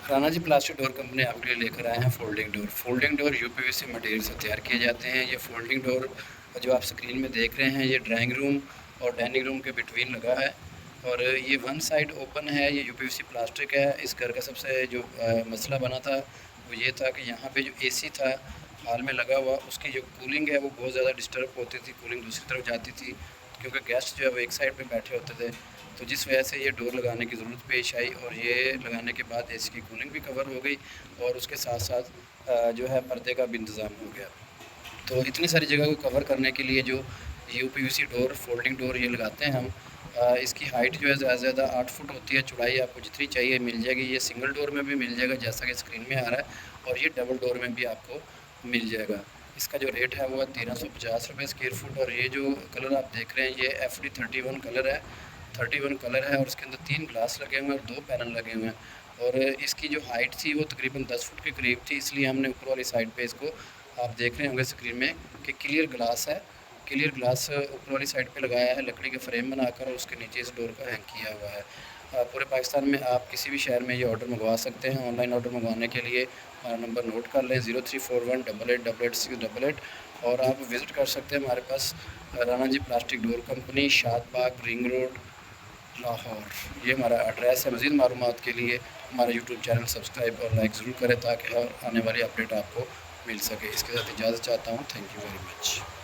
Rana ji plastic door company आपके लिए लेकर आए हैं folding door. Folding door UPVC material से तैयार किए जाते हैं। ये फोल्डिंग डोर जो आप स्क्रीन में देख रहे हैं, ये ड्राइंग रूम और डाइनिंग रूम के बिटवीन लगा है और ये वन साइड ओपन है। ये यूपीवीसी प्लास्टिक है। इस घर का सबसे जो मसला बना था वो ये था कि यहाँ पे जो एसी था हाल में लगा हुआ, उसकी जो कूलिंग है वो बहुत ज़्यादा डिस्टर्ब होती थी, कूलिंग दूसरी तरफ जाती थी क्योंकि गेस्ट जो है वो एक साइड पे बैठे होते थे। तो जिस वजह से ये डोर लगाने की ज़रूरत पेश आई और ये लगाने के बाद एसी की कूलिंग भी कवर हो गई और उसके साथ साथ जो है पर्दे का भी इंतज़ाम हो गया। तो इतनी सारी जगह को कवर करने के लिए जो यूपीवीसी डोर फोल्डिंग डोर ये लगाते हैं हम। इसकी हाइट जो है ज़्यादा से ज़्यादा 8 फुट होती है। चौड़ाई आपको जितनी चाहिए मिल जाएगी। ये सिंगल डोर में भी मिल जाएगा जैसा कि स्क्रीन में आ रहा है और ये डबल डोर में भी आपको मिल जाएगा। इसका जो रेट है वो है 1350 रुपये स्क्वायर फुट और ये जो कलर आप देख रहे हैं ये FD31 कलर है। 31 कलर है और इसके अंदर 3 ग्लास लगे हुए हैं और 2 पैनल लगे हुए हैं और इसकी जो हाइट थी वो तकरीबन 10 फुट के करीब थी, इसलिए हमने ऊपर वाली साइड पे इसको आप देख रहे होंगे स्क्रीन में कि क्लियर ग्लास है। क्लियर ग्लास ऊपर वाली साइड पे लगाया है लकड़ी के फ्रेम बनाकर और उसके नीचे इस डोर को हैंग किया हुआ है। पूरे पाकिस्तान में आप किसी भी शहर में ये ऑर्डर मंगवा सकते हैं। ऑनलाइन ऑर्डर मंगवाने के लिए हमारा नंबर नोट कर लें 0341888888 और आप विज़िट कर सकते हैं हमारे पास Rana ji plastic door company, शाद बाग, रिंग रोड, लाहौर। ये हमारा एड्रेस है। मज़ीद मालूमात के लिए हमारा यूट्यूब चैनल सब्सक्राइब और लाइक ज़रूर करें ताकि और आने वाली अपडेट आपको मिल सके। इसके साथ इजाज़त चाहता हूँ। Thank you very much.